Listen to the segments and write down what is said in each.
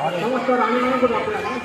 नमस्कार आम्ही म्हणून आपल्याला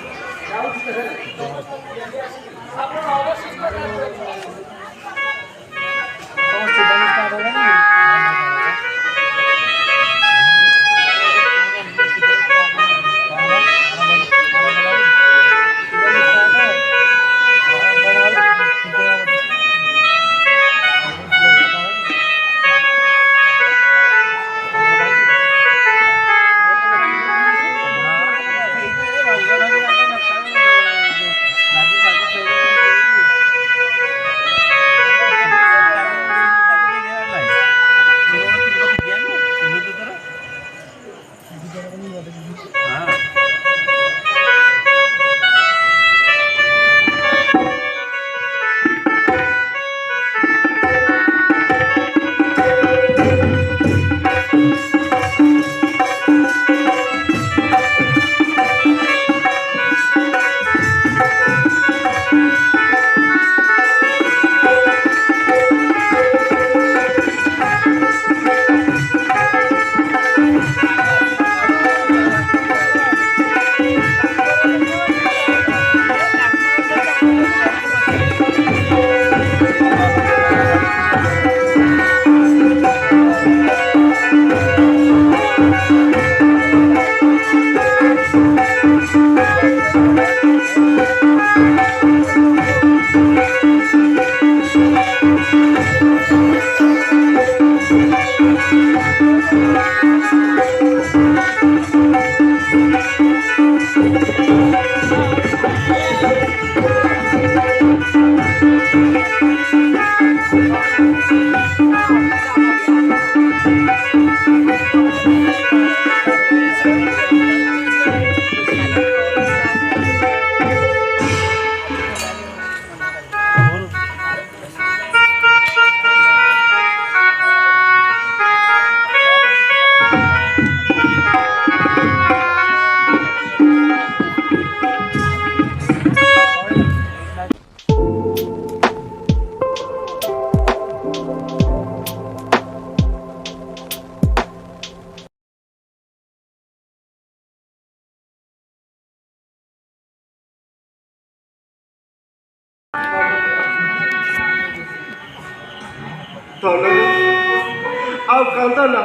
ଆଉ କାନ୍ଦନା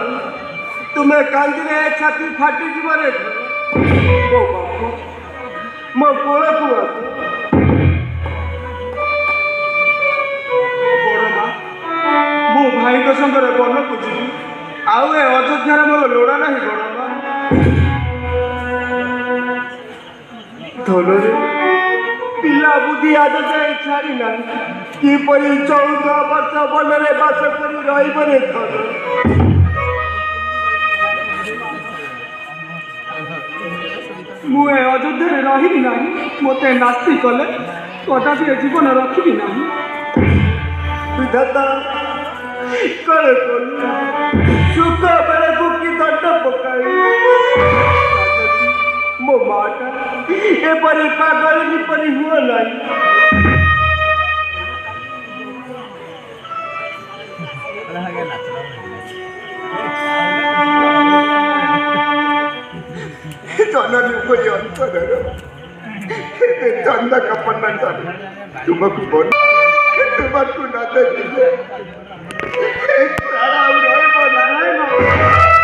ତୁମେ କାନ୍ଦିଲେ ଛାତି ଫାଟିଯିବ ରେ ମୋ ବାପ ମୋ କୋଳକୁ ଆସ ବଡ଼ ମା ମୁଁ ଭାଇଙ୍କ ସଙ୍ଗରେ ବନକୁ ଯିବି ଆଉ ଏ ଅଯୋଧ୍ୟାରେ ମୋର ଲୋଡ଼ା ନାହିଁ ବଡ଼ ମା ଧନରେ ପିଲା ବୁଦ୍ଧି ଆଜ ଯାଏ ଛାଡ଼ି ନାହିଁ କିପରି 14 ବର୍ଷ ବନରେ ବାସ କରି ରହିବ ରେ ଧନ ମୁଁ ଏ ଅଯୋଧ୍ୟାରେ ରହିବି ନାହିଁ ମୋତେ ନାସ୍ତି କଲେ କଦାପି ଏ ଜୀବନ ରଖିବି ନାହିଁ ବିଧାତା କଳେ କଲୁ ସୁଖ ବେଳକୁ କି ଦଣ୍ଡ ପକାଇ ମୋ ମାଟା ଏପରି ପାଗଳ କିପରି ହୁଅ ନାହିଁ जननी उपरि अंतर चंदा कपन्ना तुमको बोल तुमको न देखिले सारा रहबो नारायण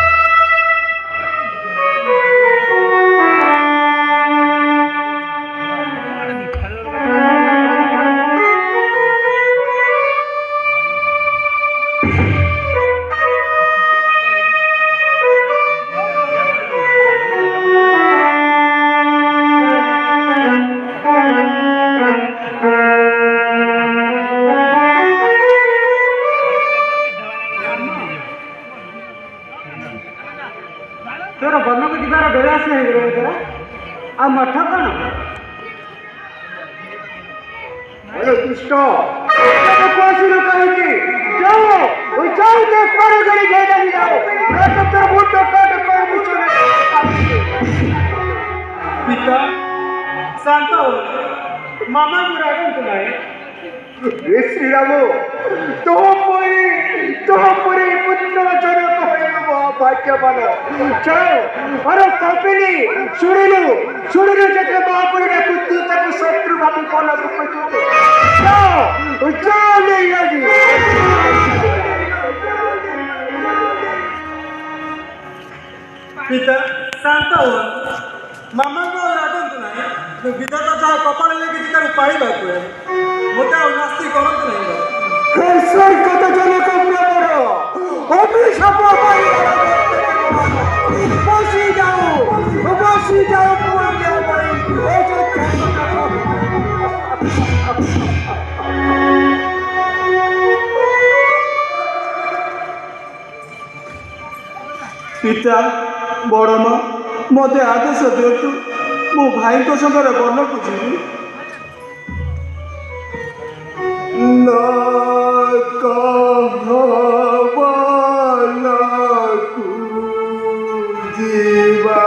तोर बन को जीवार बेला से आ मठ कौन हेलो कृष्ण कहीं जाओ जाओ देख पारो गली गए जाओ मैं तो तेरा मुंह तो काट कर मुझे पिता शांत हो मामा को रागन तुम्हारे শ্রীরাম তোপরি পুত্র জনক হইল ভাগ্যবান। যাও আর কপিনি শুনিলু যেতে মহাপুরী পুত্র তাকে শত্রু ভাবি বল যাও নেই আজি। ପିତା ଶାନ୍ତ ହୁଅନ୍ତୁ। ମାମାଙ୍କୁ ଆଉ ରାଗନ୍ତୁ ନାହିଁ। ବିଧାତା ଯାହା କପାଳ ଲେଖିଛି ତାକୁ ପାଇବାକୁ ହେବ। ମୋତେ ଆଉ ନାସ୍ତି କରନ୍ତୁ ନାହିଁ। স্বর্গত জনক প্রবর অভিশাপ বসি যাও ପିତା ବଡ଼ ମା ମୋତେ ଆଦେଶ ଦିଅନ୍ତୁ, ମୁଁ ଭାଇଙ୍କ ସାଙ୍ଗରେ ବନକୁ ଯିବି। ଯିବା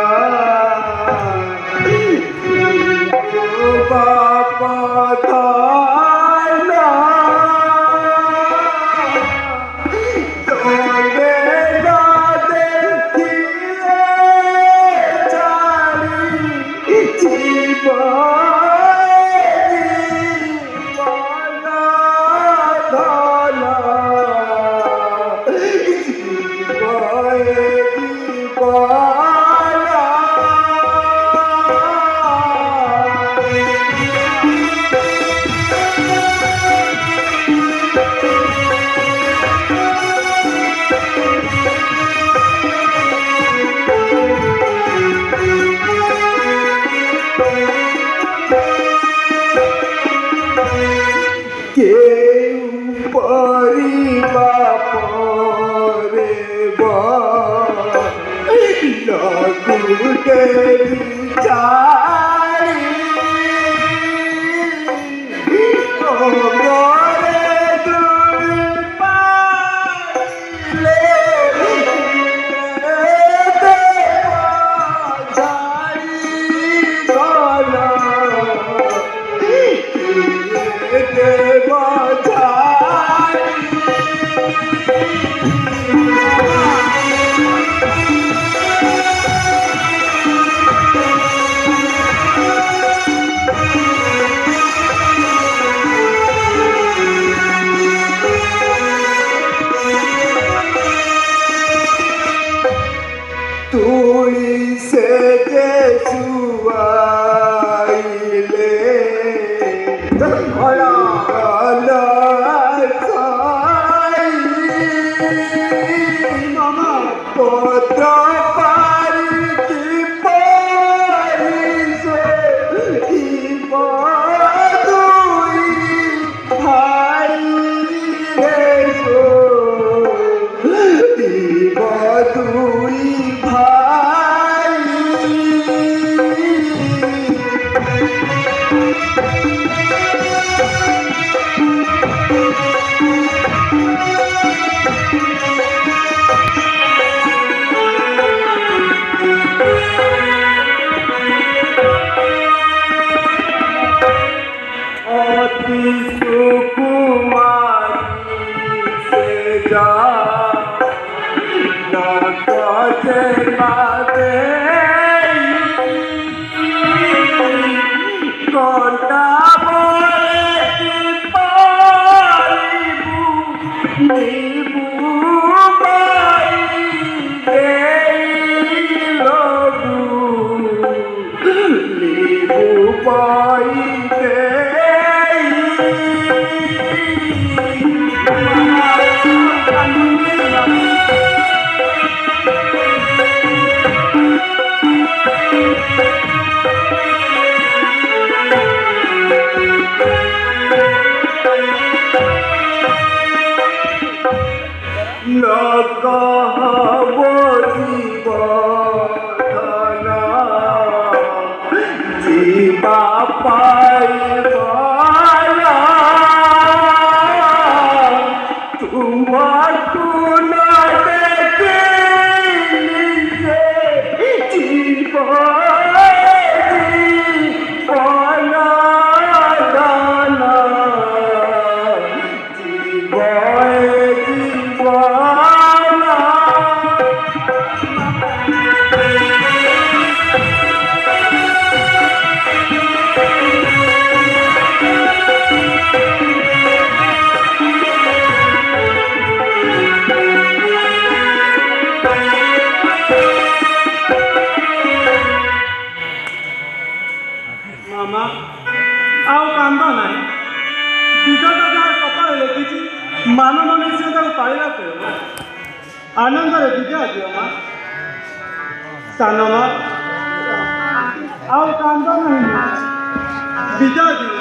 ସାନ ମା ଆଉ କାନ୍ଦ ନାହିଁ, ବିଦାୟ ଦିଅ।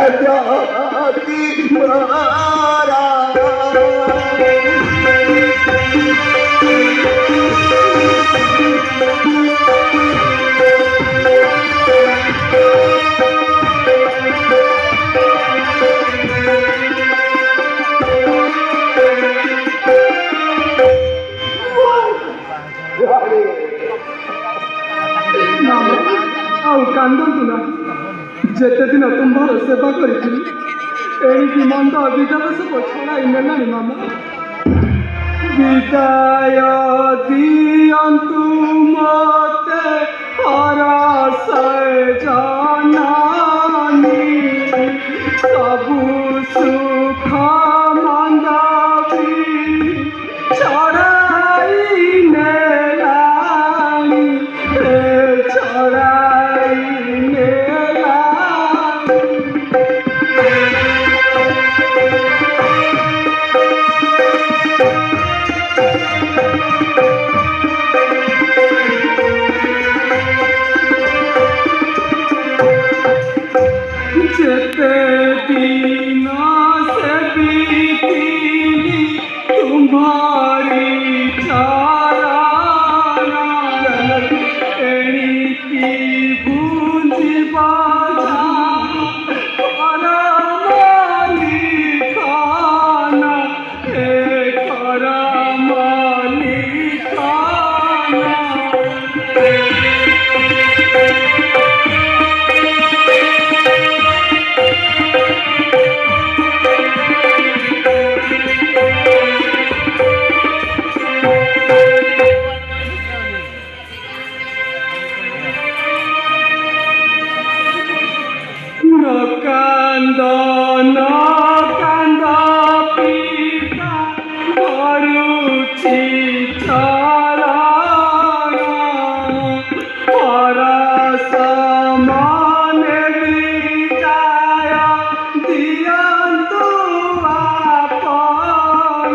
जाती मारा ଆଉ କାନ୍ଦନ୍ତୁ ନା ଯେତେ ଦିନ ତୁମ୍ଭର ସେବା କରିଥିଲି ଏଣିକି ମନ୍ଦ ବିଦାୟ ସବୁ ଛଡ଼ାଇ ନେଲାଣି ମାମା ବିଦାୟ ଦିଅନ୍ତୁ ମୋତେ ହରସ ଜନନୀ ସବୁ ସୁଖ ମନ୍ଦ ବି ଛଡ଼ାଇ ନେଲାଣି ଛଡ଼ାଇ ନେଲାଣି ଯେତେ ଦିନ ସେ ବିତିଲି ତୁମ୍ଭରି ଚରଣ ଏଣିକି ବୁଝିବ କରମଲିଖନ ଏ କରମଲିଖନ কান্দ কান্দ পিতা ধরুছি চরণ পরশ মনে বিদায় দিয়ন্তু আপন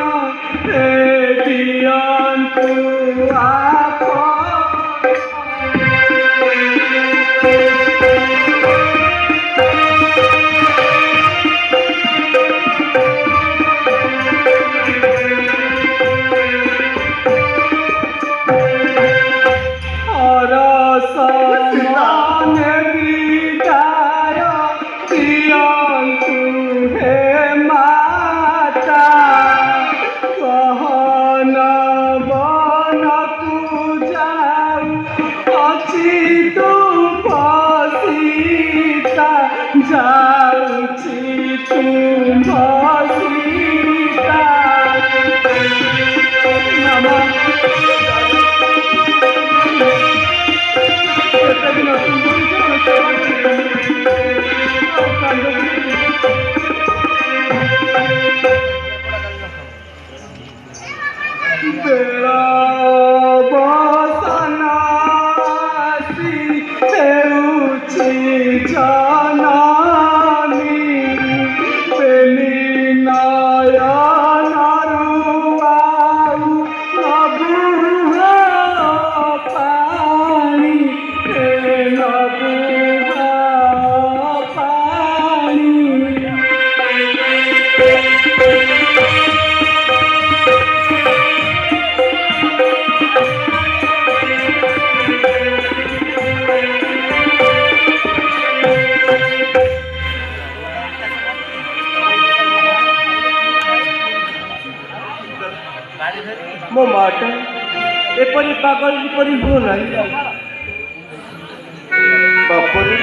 দিয়ন্তু আপন যাচ্ছি তুম্ভসীতা মামা সেদিন বেড়া বসনা ହେଉଛି ଜନନୀ ପ୍ରେମୀ ନୟନରୁ ଆଉ ନବୁହ ପାଣି ନବୁହ ପାଣି ମୋ ମାଟା ଏପରି ପାଗଳ ଯେପରି ହୁଅ ନାହିଁ ବାପରେ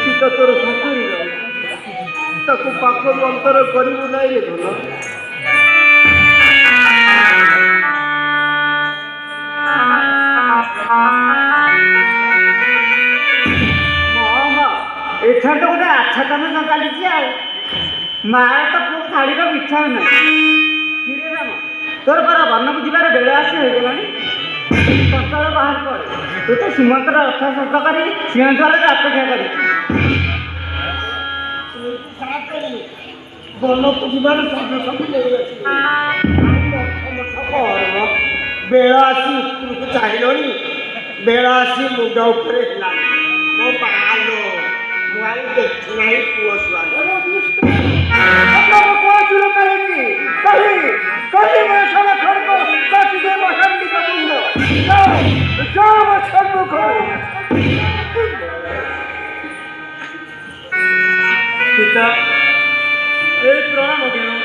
ସୀତା ତୋର ସତରେ ତାକୁ ପାଖରୁ ଅନ୍ତର କରିବୁ ନାହିଁ ରେ ଧନ ଏଥର ତ ଗୋଟେ ଆଚ୍ଛା କାମ ଚାଲିଛି ଆଉ ମାଆ ତ ପୁଅ ଶାଢ଼ୀର ମିଠା ନାହିଁ କିରେ ରାମ ତୋର ପରା ବନକୁ ଯିବାର ବେଳ ଆସି ହୋଇଗଲାଣି ସକାଳ ବାହାର ପଡ଼େ ତୁ ତ ସୀମନ୍ତର ରଥ ଶସ୍ତ କରି ସିଂହଦ୍ୱାରରେ ଅପେକ୍ଷା କରିଛୁ ବନକୁ ଯିବାର ସବୁ ବେଳ ଆସି ଉପରକୁ ଚାହିଁଲଣି ବେଳ ଆସି ମୁଣ୍ଡ ଉପରେ ହେଲାଣି ମୋ ପାହାଲ କୁଆଡ଼େ ଦେଖି ନାହିଁ ପୁଅ ଛୁଆଙ୍କୁ। আপনারা কোয়াছিল কাহিনী কহি কহি মে সারা খড়ক কাটি দে মশান্তি কবুল যাও যাও আমার সম্মুখ পিতা এই প্রণাম কেন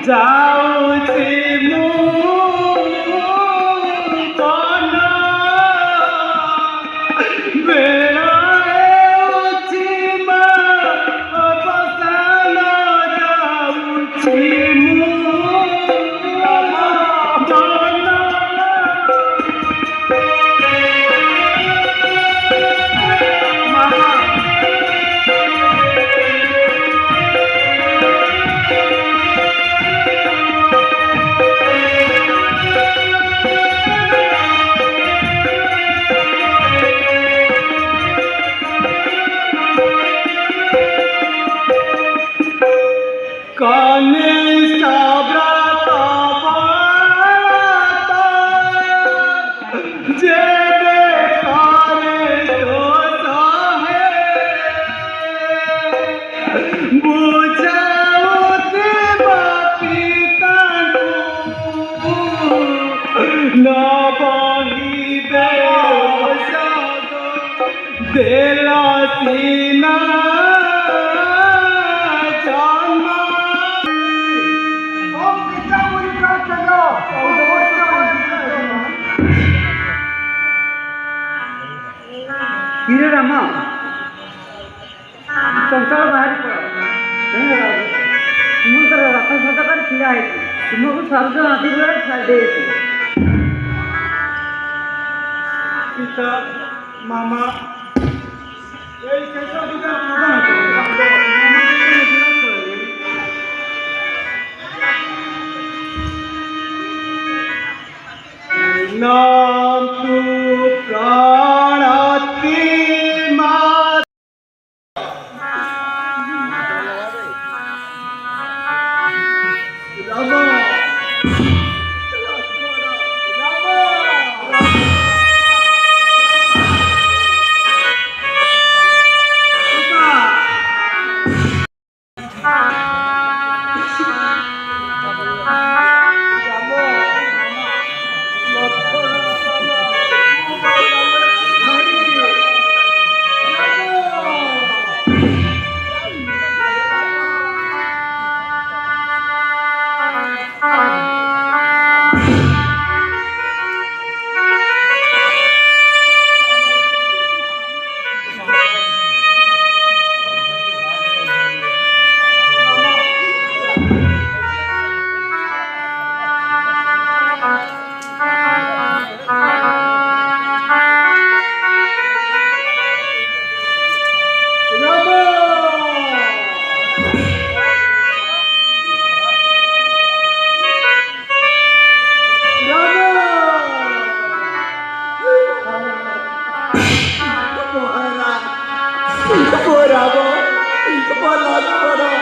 যাଉଛି ମୁଁ ମନ ବେଳ ହେଉଛି ମା ଅବସାନ ଯାଉଛି ମୁଁ Delasina Jana Om Krishna Muri Prachana Om Krishna Muri Prachana କିରେ ରାମ ଚଞ୍ଚଳ ବାହାରି ପଡ଼ ମୁଁ ତୋର ରଥ ସତ କରି ଛିଡ଼ା ହେଇଛି ତୁମକୁ ସର୍ଜ ନଥିବାରେ ଛାଡ଼ି ଦେଇଛି ପିତା ମାମା এই শেষ দিকে নাম তু প্রাণাতি মা ମୋ ରାମ ମୋ ଲକ୍ଷ୍ମଣ